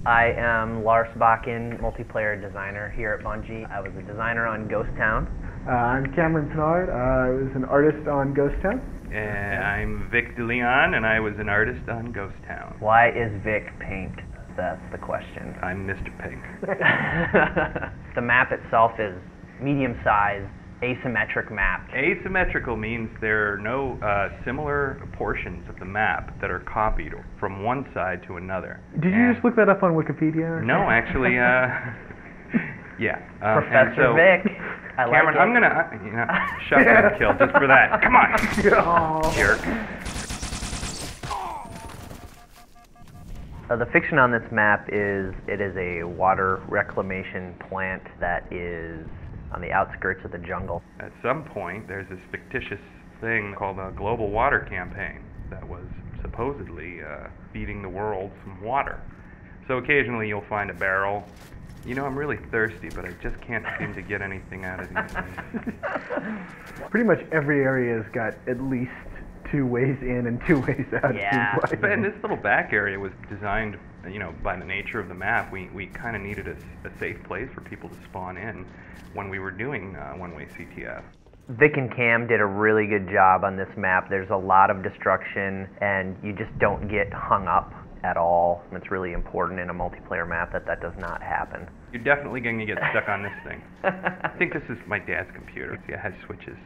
I am Lars Bakken, multiplayer designer here at Bungie. I was a designer on Ghost Town. I'm Cameron Pinard. I was an artist on Ghost Town. And I'm Vic DeLeon, and I was an artist on Ghost Town. Why is Vic pink? That's the question. I'm Mr. Pink. The map itself is medium-sized, asymmetric map. Asymmetrical means there are no similar portions of the map that are copied from one side to another. Did you just look that up on Wikipedia? No, actually, yeah. Professor Vic. I Cameron, like I'm gonna shotgun kill just for that. Come on, jerk. The fiction on this map is it is a water reclamation plant that is on the outskirts of the jungle. At some point, there's this fictitious thing called a global water campaign that was supposedly feeding the world some water. So occasionally you'll find a barrel. You know, I'm really thirsty, but I just can't seem to get anything out of these things. Pretty much every area's got at least 2 ways in and 2 ways out. Yeah. And this little back area was designed, you know, by the nature of the map. We kind of needed a safe place for people to spawn in when we were doing one-way CTF. Vic and Cam did a really good job on this map. There's a lot of destruction, and you just don't get hung up at all. It's really important in a multiplayer map that that does not happen. You're definitely going to get stuck on this thing. I think this is my dad's computer. See, it has switches.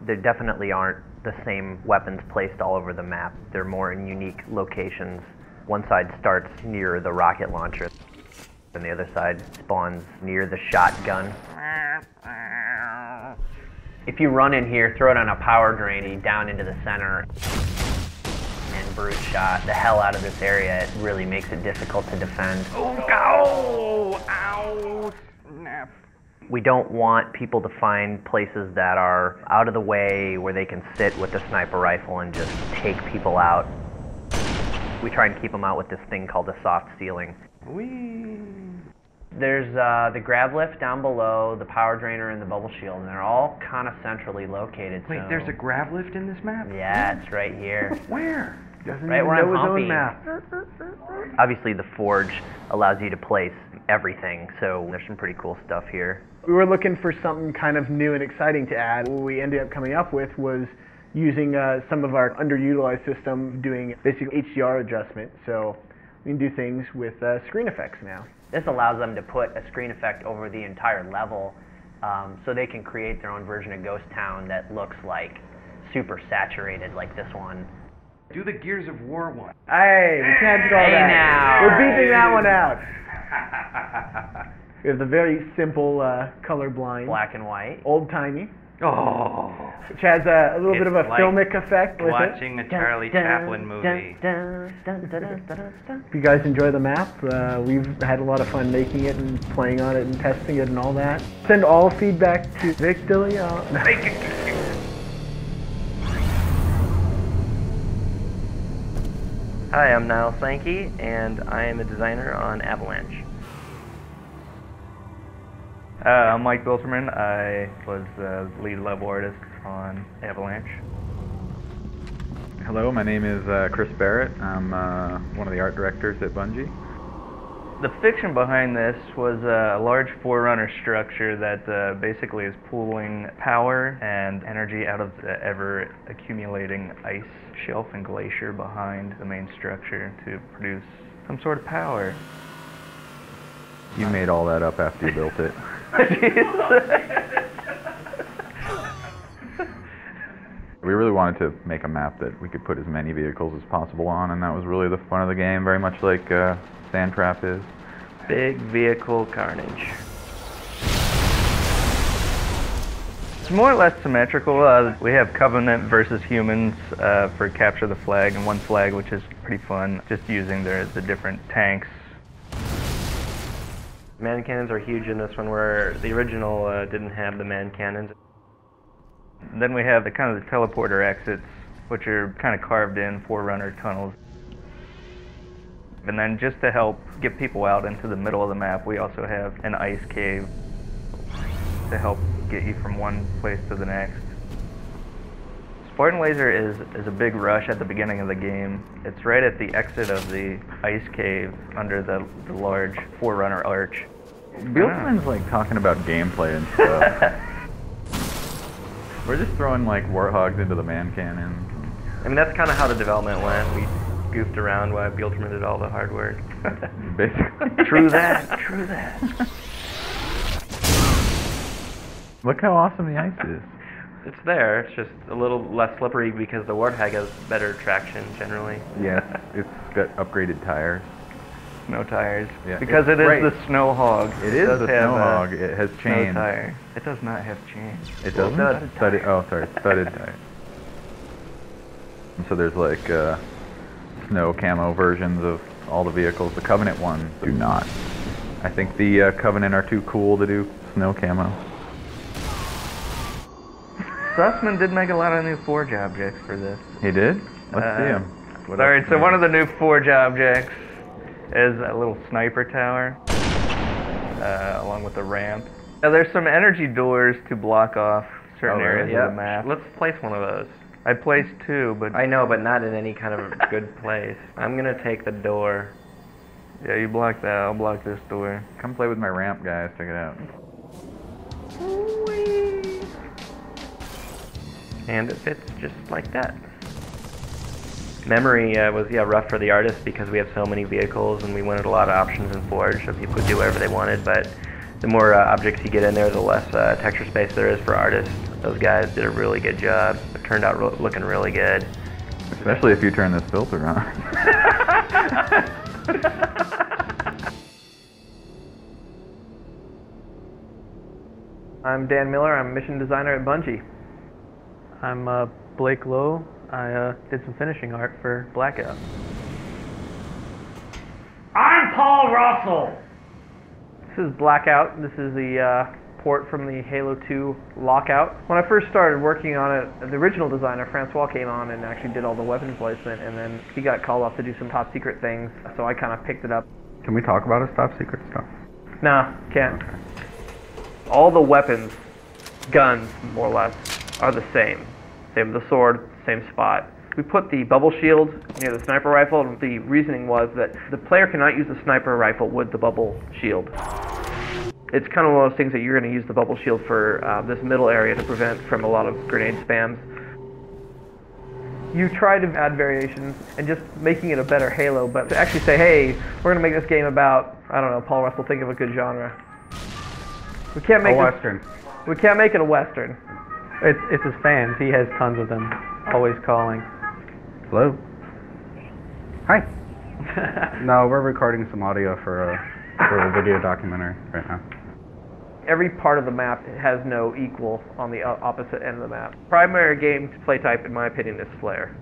There definitely aren't the same weapons placed all over the map. They're more in unique locations. One side starts near the rocket launcher, and the other side spawns near the shotgun. If you run in here, throw it on a power drain down into the center, and brute shot the hell out of this area, it really makes it difficult to defend. Oh, ow, snap. We don't want people to find places that are out of the way where they can sit with a sniper rifle and just take people out. We try and keep them out with this thing called a soft ceiling. Whee! There's the grav lift down below, the power drainer, and the bubble shield, and they're all kind of centrally located. Wait, so there's a grav lift in this map? Yeah, it's right here. Where? Doesn't Right even where I'm know his humping. own map. Obviously, the forge allows you to place everything, so there's some pretty cool stuff here. We were looking for something kind of new and exciting to add. What we ended up coming up with was using some of our underutilized system doing basic HDR adjustment. So we can do things with screen effects now. This allows them to put a screen effect over the entire level, so they can create their own version of Ghost Town that looks like super saturated, like this one. Do the Gears of War one. Hey, we can't do all Hey that. now. We're beating that one out. We have the very simple colorblind, Black and white. old-timey, Oh. which has a little bit of a It's like filmic effect with it. Watching a Charlie Chaplin movie. If you guys enjoy the map, we've had a lot of fun making it and playing on it and testing it and all that. Send all feedback to Vic DeLeon. Hi, I'm Niall Sankey, and I am a designer on Avalanche. I'm Mike Bilterman. I was the lead level artist on Avalanche. Hello, my name is Chris Barrett. I'm one of the art directors at Bungie. The fiction behind this was a large forerunner structure that basically is pooling power and energy out of the ever-accumulating ice shelf and glacier behind the main structure to produce some sort of power. You made all that up after you built it. We really wanted to make a map that we could put as many vehicles as possible on, and that was really the fun of the game, very much like Sand Trap is. Big vehicle carnage. It's more or less symmetrical. We have Covenant versus humans for Capture the Flag, and one flag, which is pretty fun, just using the different tanks. Man cannons are huge in this one, where the original didn't have the man cannons. Then we have the kind of the teleporter exits, which are kind of carved in forerunner tunnels. And then just to help get people out into the middle of the map, we also have an ice cave to help get you from one place to the next. Sport and Laser is a big rush at the beginning of the game. It's right at the exit of the ice cave under the large Forerunner arch. Bieltman's like talking about gameplay and stuff. We're just throwing like warthogs into the man cannons. I mean, that's kind of how the development went. We goofed around while Bieltman did all the hard work. Basically. True that, true that. Look how awesome the ice is. It's there, it's just a little less slippery because the Warthog has better traction generally. Yes, it's got upgraded tires. Snow tires. Yeah, because it is right. the Snow Hog. It is the Snow Hog. It has chains. Snow tire. It does not have chains. It doesn't? Studded, oh, sorry, studded tires. And so there's like snow camo versions of all the vehicles. The Covenant ones do not. I think the Covenant are too cool to do snow camo. Sussman did make a lot of new Forge objects for this. He did? Let's see him. Alright, so one of the new Forge objects is a little sniper tower, along with a ramp. Now, there's some energy doors to block off certain areas of the map. Let's place one of those. I placed 2, but... I know, but not in any kind of good place. I'm gonna take the door. Yeah, you block that, I'll block this door. Come play with my ramp, guys. Check it out. And it fits just like that. Memory was rough for the artists because we have so many vehicles and we wanted a lot of options in Forge so people could do whatever they wanted, but the more objects you get in there, the less texture space there is for artists. Those guys did a really good job. It turned out looking really good. Especially if you turn this filter on. I'm Dan Miller. I'm a mission designer at Bungie. I'm Blake Lowe. I did some finishing art for Blackout. I'm Paul Russell. This is Blackout. This is the port from the Halo 2 Lockout. When I first started working on it, the original designer, Francois, came on and actually did all the weapon placement, and then he got called off to do some top secret things, so I kind of picked it up. Can we talk about his top secret stuff? Nah, can't. All the weapons, guns, more or less, are the same. Same with the sword, same spot. We put the bubble shield near the sniper rifle, and the reasoning was that the player cannot use the sniper rifle with the bubble shield. It's kind of one of those things that you're going to use the bubble shield for this middle area to prevent from a lot of grenade spams. You try to add variations and just making it a better Halo, but to actually say, hey, we're going to make this game about, I don't know, Paul Russell, think of a good genre. We can't make a Western. We can't make it a Western. It's his fans. He has tons of them, always calling. Hello. Hi. No, we're recording some audio for a video documentary right now. Every part of the map has no equal on the opposite end of the map. Primary game play type, in my opinion, is Flare.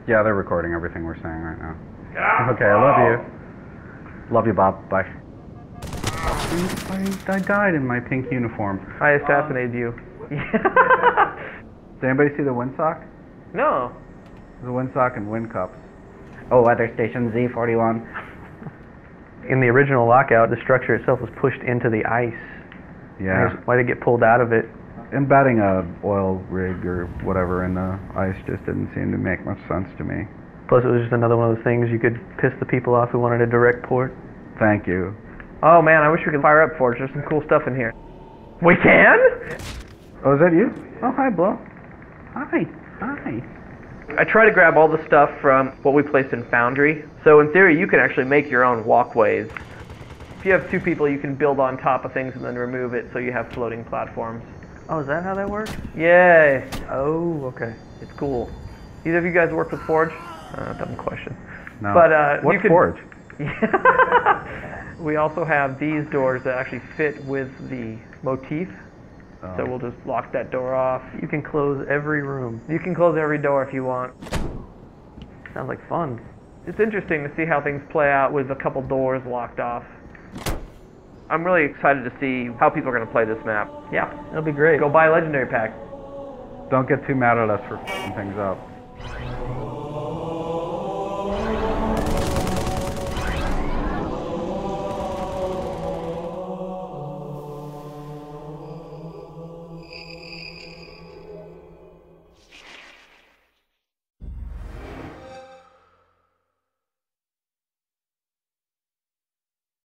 Yeah, they're recording everything we're saying right now. Okay, I love you. Love you, Bob. Bye. I died in my pink uniform. I assassinated you. Did anybody see the windsock? No. The windsock and wind cups. Oh, weather station Z41. In the original Lockout, the structure itself was pushed into the ice. Yeah. Why did it get pulled out of it? Embedding a oil rig or whatever in the ice just didn't seem to make much sense to me. Plus, it was just another one of those things you could piss the people off who wanted a direct port. Thank you. Oh man, I wish we could fire up Forge. There's some cool stuff in here. We can? Oh, is that you? Oh, hi, Blow. Hi. Hi. I try to grab all the stuff from what we placed in Foundry. So in theory, you can actually make your own walkways. If you have 2 people, you can build on top of things and then remove it so you have floating platforms. Oh, is that how that works? Yay. Oh, okay. It's cool. Either of you guys work with Forge? Dumb question. No. But, what's Forge? We also have these doors that actually fit with the motif. Oh. So we'll just lock that door off. You can close every room. You can close every door if you want. Sounds like fun. It's interesting to see how things play out with a couple doors locked off. I'm really excited to see how people are going to play this map. Yeah, it'll be great. Go buy a Legendary pack. Don't get too mad at us for f***ing things up.